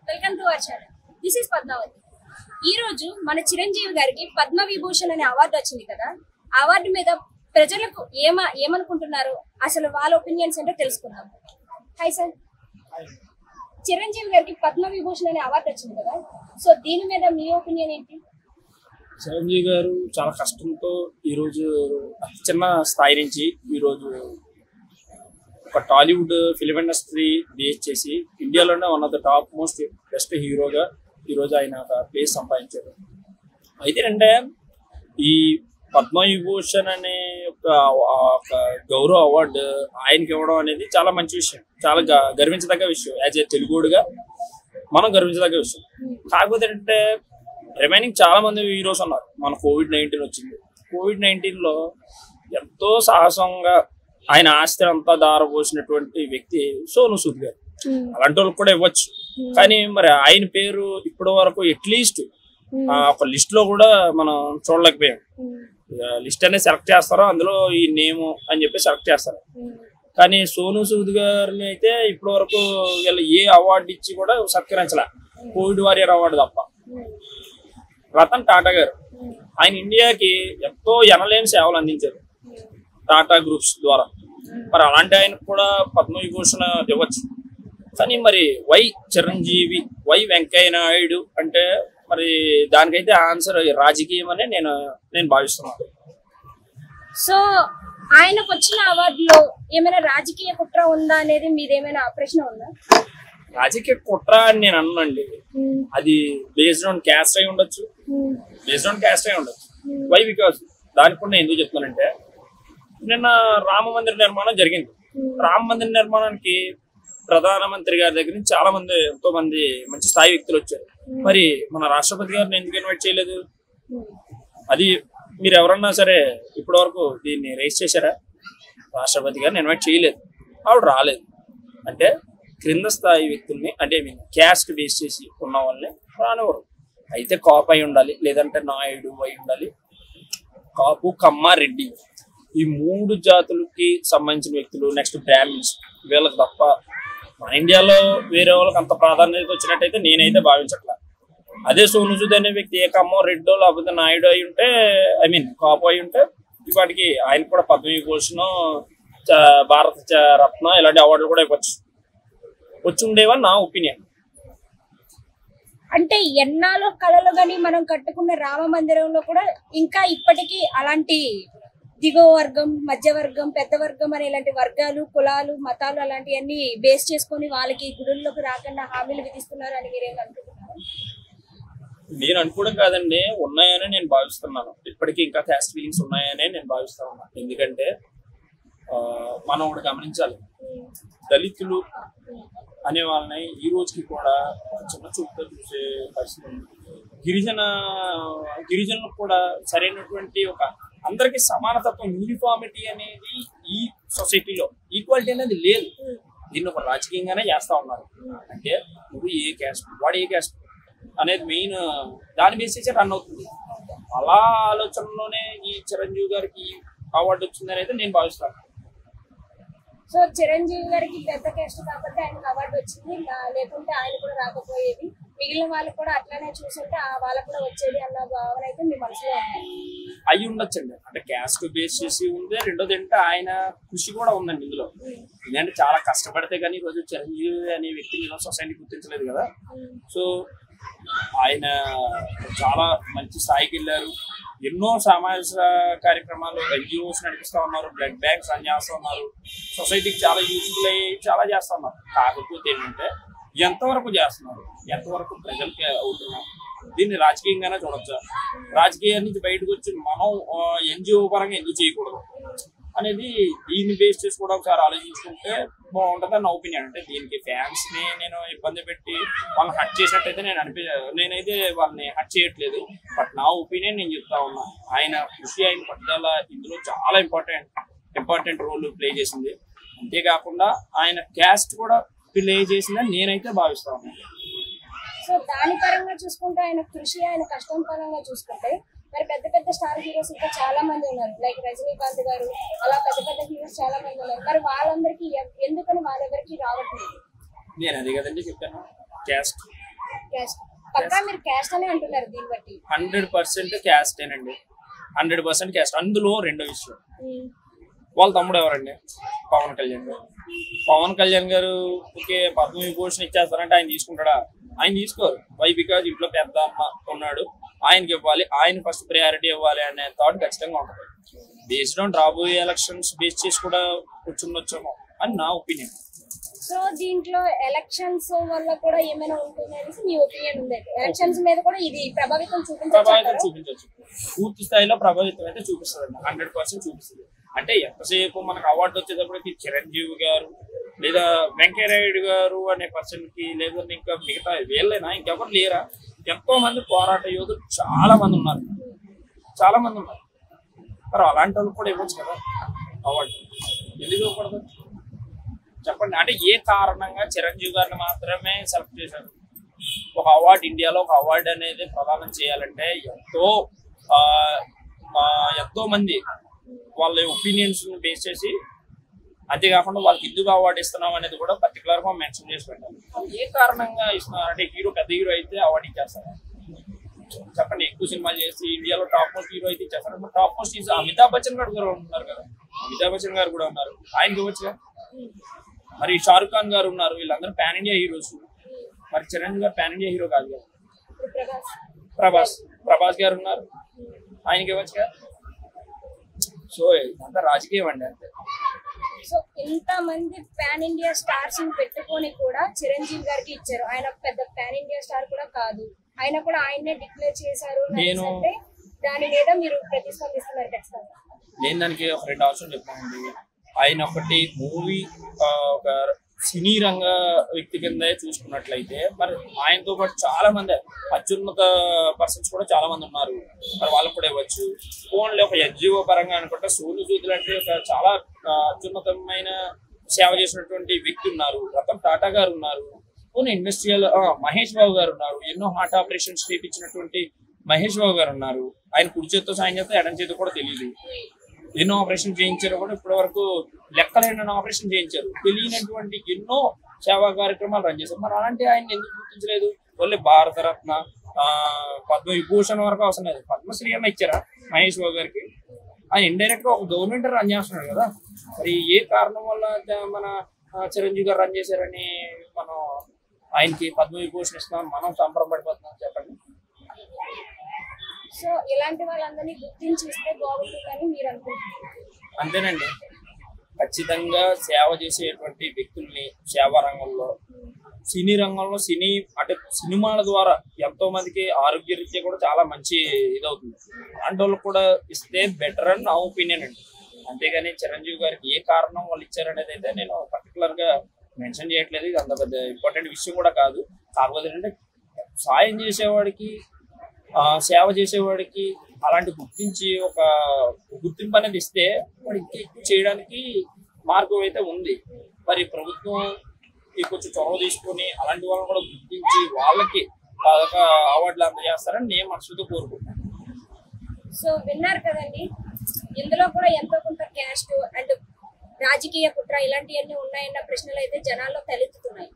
Welcome to our channel. This is Padmavati. ఈ రోజు మన చిరంజీవి గారికి పద్మ విభూషణ్ అనే అవార్డు వచ్చింది కదా. ఆ అవార్డు మీద ప్రజలకు ఏమనుకుంటున్నారు, అసలు వాళ్ళ ఒపీనియన్స్ ఏంటో తెలుసుకుందాం. Hi sir. చిరంజీవి గారికి పద్మ విభూషణ్ అనే అవార్డు వచ్చింది కదా, సో దీని మీద మీ ఒపీనియన్ ఏంటి? చిరంజీవి గారు చాలా కష్టంతో ఈరోజు అతి చిన్న స్థాయి నుంచి ఈరోజు ఒక టాలీవుడ్ ఫిలిం ఇండస్ట్రీ బేస్ చేసి ఇండియాలోనే one of the top most best హీరోగా ఈరోజు ఆయన ఒక ప్లేస్ సంపాదించారు. అయితే అంటే ఈ పద్మవిభూషణ్ అనే ఒక గౌరవ అవార్డు ఆయనకి ఇవ్వడం అనేది చాలా మంచి విషయం, చాలా గర్వించదగ్గ విషయం. యాజ్ ఏ తెలుగుడుగా మనం గర్వించదగ్గ విషయం. కాకపోతే అంటే రిమైనింగ్ చాలా మంది హీరోస్ ఉన్నారు. మన కోవిడ్-19 వచ్చింది. కోవిడ్-19లో ఎంతో సాహసంగా ఆయన ఆస్తిని అంతా దారపోసినటువంటి వ్యక్తి సోను సూద్ గారు. అలాంటి వాళ్ళకి కూడా ఇవ్వచ్చు, కానీ మరి ఆయన పేరు ఇప్పటి వరకు అట్లీస్ట్ ఒక లిస్ట్ లో కూడా మనం చూడలేకపోయాం. లిస్ట్ అనేది సెలెక్ట్ చేస్తారో అందులో ఈ నేమ్ అని చెప్పి సెలెక్ట్ చేస్తారు, కానీ సోను సూద్ గారిని అయితే ఇప్పటి వరకు వీళ్ళు ఏ అవార్డు ఇచ్చి కూడా సత్కరించలే, కోవిడ్ వారియర్ అవార్డు తప్ప. రతన్ టాటా గారు ఆయన ఇండియాకి ఎంతో ఎనలేని సేవలు అందించారు టాటా గ్రూప్స్ ద్వారా. మరి అలాంటి ఆయనకు కూడా పద్మవిభూషణ్ ఇవ్వచ్చు, కానీ మరి వై చిరంజీవి, వై వెంకయ్య నాయుడు అంటే మరి దానికైతే ఆన్సర్ రాజకీయం అని నేను భావిస్తున్నాను. సో ఆయనకు వచ్చిన అవార్డులో ఏమైనా రాజకీయ కుట్ర ఉందా అనేది మీదేమైనా ప్రశ్న ఉందా? రాజకీయ కుట్ర అని నేను అన్నానండి. అది బేస్డ్ ఆన్ క్యాస్ట్ అయి ఉండొచ్చు, వై బికాస్ దానికి కూడా నేను ఎందుకు చెప్తున్నానంటే, నిన్న రామ మందిర నిర్మాణం జరిగింది. రామ మందిర నిర్మాణానికి ప్రధానమంత్రి గారి దగ్గర నుంచి చాలా మంది, ఎంతో మంది మంచి స్థాయి వ్యక్తులు వచ్చారు. మరి మన రాష్ట్రపతి గారిని ఎందుకు ఇన్వైట్ చేయలేదు? అది మీరు ఎవరన్నా సరే ఇప్పటి వరకు దీన్ని రైజ్ చేశారా? రాష్ట్రపతి గారిని ఇన్వైట్ చేయలేదు, ఆవిడ రాలేదు. అంటే క్రింద స్థాయి వ్యక్తుల్ని, అంటే క్యాస్ట్ బేస్ చేసి ఉన్న వాళ్ళని రానివ్వరు. అయితే కాపు అయి ఉండాలి, లేదంటే నాయుడు అయి ఉండాలి. కాపు, కమ్మ, రెడ్డి ఈ మూడు జాతులకి సంబంధించిన వ్యక్తులు, నెక్స్ట్ బ్రాహ్మిన్స్, వీళ్ళకి తప్ప మన ఇండియాలో వేరే వాళ్ళకి అంత ప్రాధాన్యత వచ్చినట్టయితే నేనైతే భావించట్లా. అదే సోను సూద్ అనే వ్యక్తి ఏ కమ్మో, రెడ్డో, లేకపోతే నాయుడు అయి ఉంటే, కాపు అయి ఉంటే వాటికి ఆయన కూడా పద్మవిభూషణ్, భారత రత్న ఇలాంటి అవార్డులు కూడా ఇవ్వచ్చు, వచ్చి ఉండేవని నా ఒపీనియన్. అంటే ఎన్నాళ్ళు కళలు కానీ మనం కట్టుకున్న రామ మందిరంలో కూడా ఇంకా ఇప్పటికీ అలాంటి దిగువ వర్గం, మధ్య వర్గం, పెద్ద వర్గం అనే ఇలాంటి వర్గాలు, కులాలు, మతాలు అలాంటివన్నీ బేస్ చేసుకొని వాళ్ళకి గుడుల్లోకి రాకుండా హామీలు విధిస్తున్నారు అని మీరేం అనుకుంటున్నారు? నేను అనుకోవడం కాదండి, ఉన్నాయని నేను భావిస్తున్నాను. ఇప్పటికీ ఇంకా క్యాస్ట్ ఫీలింగ్స్ ఉన్నాయని నేను భావిస్తా ఉన్నాను. ఎందుకంటే మనం ఒకటి గమనించాలి, దళితులు అనే వాళ్ళని ఈ రోజుకి కూడా చిన్న చూపుతో చూసే పరిస్థితి ఉంది. గిరిజనులకు కూడా సరైనటువంటి ఒక అందరికి సమానతత్వం, యూనిఫార్మిటీ అనేది ఈ సొసైటీలో ఈక్వాలిటీ అనేది లేదు. దీన్ని ఒక రాజకీయంగానే చేస్తా ఉన్నారు. అంటే నువ్వు ఏ క్యాస్ట్, వాడు ఏ క్యాస్ట్ అనేది మెయిన్ దాని బేసిస్ రన్ అవుతుంది. అలా ఆలోచనలోనే ఈ చిరంజీవి గారికి అవార్డు వచ్చిందని అయితే నేను భావిస్తాను. సో చిరంజీవి గారికి పెద్ద క్యాస్ట్ కాబట్టి ఆయనకు అవార్డు వచ్చింది, లేకుంటే ఆయన కూడా రాకపోయేది, మిగిలిన వాళ్ళు కూడా అట్లానే చూసుంటే వాళ్ళకు కూడా వచ్చేది అన్న భావన అయితే మీ మనసులో ఉంది. అయి ఉండొచ్చండి. అంటే క్యాస్ట్ బేస్ చేసి ఉంది. రెండోది అంటే ఆయన కృషి కూడా ఉందండి ఇందులో. ఎందుకంటే చాలా కష్టపడితే కానీ ఈరోజు చిరంజీవి అనే వ్యక్తిని సొసైటీ గుర్తించలేదు కదా. సో ఆయన చాలా మంచి స్థాయికి వెళ్ళారు. ఎన్నో సామాజిక కార్యక్రమాలు, ఎన్జిఓస్ నడిపిస్తూ ఉన్నారు, బ్లడ్ బ్యాంక్స్ రన్ చేస్తూ ఉన్నారు, సొసైటీకి చాలా యూస్ఫుల్ అయ్యి చాలా చేస్తూ ఉన్నారు. కాకపోతే ఏంటంటే ఎంతవరకు చేస్తున్నారు, ఎంతవరకు ప్రజలకి అవుతున్నారు, దీన్ని రాజకీయంగానే చూడొచ్చా, రాజకీయాల నుంచి బయటకు వచ్చి మనం ఎన్జిఓ పరంగా ఎందుకు చేయకూడదు అనేది దీన్ని బేస్ చేసి కూడా ఒకసారి ఆలోచించుకుంటే బాగుంటుంది నా ఒపీనియన్. అంటే దీనికి ఫ్యాన్స్ ని నేను ఇబ్బంది పెట్టి వాళ్ళని హట్ చేసినట్టయితే నేనైతే వాళ్ళని హట్ చేయట్లేదు. బట్ నా ఒపీనియన్ నేను చెప్తా ఉన్నా, ఆయన కృషి, ఆయన పట్టుదల ఇందులో చాలా ఇంపార్టెంట్ రోల్ ప్లే చేసింది. అంతేకాకుండా ఆయన క్యాస్ట్ కూడా ప్లే చేసిందని నేనైతే భావిస్తా ఉన్నాను. సో దాని పరంగా చూసుకుంటే ఆయన కృషి, ఆయన కష్టం పరంగా చూసుకుంటే మరి పెద్ద పెద్ద స్టార్ హీరోస్ ఇంకా చాలా మంది ఉన్నారు, లైక్ రజనీకాంత్ గారు, అలా పెద్ద పెద్ద హీరోస్ చాలా మంది ఉన్నారు. మరి వాళ్ళందరికీ ఎందుకని వాళ్ళెవరికి రావట్లేదు? నేను అదే కదండి చెప్పాను, క్యాస్ట్ క్యాస్ట్ పక్కా మీరు క్యాస్ట్ అనే అంటున్నారు దీన్ని బట్టి. 100% క్యాస్టేనండి, 100% క్యాస్ట్. అందులో రెండో విషయం, వాళ్ళ తమ్ముడు ఎవరండి? పవన్ కళ్యాణ్ గారు. పవన్ కళ్యాణ్ గారు ఓకే పద్మవిభూషణ్ ఇచ్చేస్తారంటే ఆయన తీసుకుంటాడా? ఆయన తీసుకోరు. వై? బికాజ్ ఇంట్లో పెద్ద అమ్మ ఉన్నాడు, ఆయనకి ఇవ్వాలి, ఆయన ఫస్ట్ ప్రయారిటీ ఇవ్వాలి అనే థాట్ ఖచ్చితంగా ఉంటుంది. బేస్డ్ ఆన్ రాబోయే ఎలక్షన్స్ బేస్ చేసి కూడా కూర్చుండొచ్చాము అని నా ఒపీనియన్. సో దీంట్లో ఎలక్షన్స్ వల్ల కూడా ఏమైనా ఉంటుంది అనేసి మీ ఒపీనియన్ ఉంది? ఎలక్షన్స్ మీద కూడా ఇది ప్రభావితం చూపించవచ్చు, పూర్తి స్థాయిలో ప్రభావితం అయితే చూపిస్తుంది, 100% చూపిస్తుంది. అంటే ఎంతసేపు మనకు అవార్డు వచ్చేటప్పటికి చిరంజీవి గారు లేదా వెంకయ్యనాయుడు గారు అనే పర్సన్ కి, లేదా ఇంకా మిగతా వీళ్ళైనా ఇంకెవరు లేరా? ఎంతో మంది పోరాట యోధులు చాలా మంది ఉన్నారు, చాలా మంది ఉన్నారు. మరి అలాంటి వాళ్ళు కూడా ఇవ్వచ్చు కదా అవార్డు, ఎందుకు ఇవ్వకూడదు చెప్పండి? అంటే ఏ కారణంగా చిరంజీవి గారిని మాత్రమే సెలెక్ట్ చేశారు? ఒక అవార్డు, ఇండియాలో ఒక అవార్డు అనేది ప్రదానం చేయాలంటే ఎంతో మంది వాళ్ళ ఒపీనియన్స్ బేస్ చేసి, అంతేకాకుండా వాళ్ళకి ఎందుకు అవార్డు ఇస్తున్నాం అనేది కూడా పర్టికులర్ గా మెన్షన్ చేసి పెట్టాలి. ఏ కారణంగా ఇస్తున్నారు అంటే హీరో పెద్ద హీరో అయితే అవార్డు ఇచ్చేస్తారు చెప్పండి, ఎక్కువ సినిమాలు చేసి ఇండియాలో టాప్ మోస్ట్ హీరో అయితే ఇచ్చేస్తారు. టాప్ మోస్ట్ అమితాబ్ బచ్చన్ గారు కూడా ఉన్నారు కదా, అమితాబ్ బచ్చన్ గారు కూడా ఉన్నారు, ఆయనకి ఇవ్వచ్చుగా. మరి షారుఖ్ ఖాన్ గారు ఉన్నారు, వీళ్ళందరూ పాన్ ఇండియా హీరోస్. మరి చిరంజీవి గారు పాన్ ఇండియా హీరో కాదు కదా. ప్రభాస్ గారు ఉన్నారు, ఆయనకి ఇవ్వచ్చుగా. సో ఇదంతా రాజకీయం అండి అంతే. సో ఇంత మంది పాన్ ఇండియా స్టార్స్ పెట్టుకొని కూడా చిరంజీవి గారికి ఇచ్చారు. ఆయన పెద్ద పాన్ ఇండియా స్టార్ కూడా కాదు, ఆయన కూడా ఆయన్నే డిక్లేర్ చేశారు. దాని మీద మీరు ప్రతిస్పందిస్తున్నారు ఖచ్చితంగా. నేను దానికి ఒక 2 ఆప్షన్ చెప్పానండి. ఆయన ఒకటి మూవీ ఒక సినీ రంగ వ్యక్తి కింద చూసుకున్నట్లయితే, మరి ఆయనతో పాటు చాలా మంది అత్యున్నత పర్సన్స్ కూడా చాలా మంది ఉన్నారు, మరి వాళ్ళకు కూడా ఇవ్వచ్చు. ఓన్లీ ఒక ఎన్జిఓ పరంగా అనుకుంటే సోను సూద్ లాంటి ఒక చాలా అత్యున్నతమైన సేవ చేసినటువంటి వ్యక్తి ఉన్నారు, రతన్ టాటా గారు ఉన్నారు, ఓన్ ఇండస్ట్రియల్ మహేష్ బాబు గారు ఉన్నారు, ఎన్నో హార్ట్ ఆపరేషన్స్ చేయించినటువంటి మహేష్ బాబు గారు ఉన్నారు. ఆయన కుడి చేతితో సాయం చేస్తే ఎడం చేతి కూడా తెలియదు, ఎన్నో ఆపరేషన్ చేయించారు కూడా ఇప్పటి వరకు లెక్కలేని ఆపరేషన్ చేయించారు. తెలియనటువంటి ఎన్నో సేవా కార్యక్రమాలు రన్ చేశారు. మరి అలాంటి ఆయన ఎందుకు గుర్తించలేదు? ఓన్లీ భారతరత్న పద్మవిభూషణ్ వరకు అవసరం లేదు, పద్మశ్రీ అన్న ఇచ్చారా మహేష్ బాబు గారికి? ఆయన ఇండైరెక్ట్ గా ఒక గవర్నమెంట్ రన్ చేస్తున్నాడు కదా. మరి ఏ కారణం వల్ల మన చిరంజీవి గారు రన్ చేశారని మనం ఆయనకి పద్మవిభూషణ్ ఇస్తున్నాం, మనం సంబరపడిపోతున్నాం చెప్పండి. సో ఇలాంటి వాళ్ళందరినీ గుర్తించి ఇస్తే బాగుంటుందని మీరు అనుకుంటున్నారు? అంతేనండి, ఖచ్చితంగా సేవ చేసేటువంటి వ్యక్తుల్ని సేవా రంగంలో, సినీ రంగంలో, అంటే సినిమాల ద్వారా ఎంతో మందికి ఆరోగ్య రీత్యా కూడా చాలా మంచి ఇదవుతుంది. అలాంటి వాళ్ళకి కూడా ఇస్తే బెటర్ అని నా ఒపీనియన్ అండి. అంతేగాని చిరంజీవి గారికి ఏ కారణం వాళ్ళు ఇచ్చారనేది అయితే నేను పర్టికులర్ గా మెన్షన్ చేయట్లేదు. ఇది అంత పెద్ద ఇంపార్టెంట్ విషయం కూడా కాదు. కాకపోతే ఏంటంటే సాయం చేసేవాడికి, సేవ చేసేవాడికి అలాంటి గుర్తించి ఒక గుర్తింపు అనేది ఇస్తే వాడు ఇంకా ఎక్కువ చేయడానికి మార్గం అయితే ఉంది. మరి ప్రభుత్వం కొంచెం చొరవ తీసుకొని అలాంటి వాళ్ళని కూడా గుర్తించి వాళ్ళకి అవార్డులు అందజేస్తారని నేను మనసుతో కోరుకుంటున్నాను. సో విన్నారు కదండి, ఇందులో కూడా ఎంతో కొంత క్యాస్ట్ అండ్ రాజకీయ కుట్ర ఇలాంటివన్నీ ఉన్నాయన్న ప్రశ్నలు అయితే జనాల్లో తలెత్తుతున్నాయి.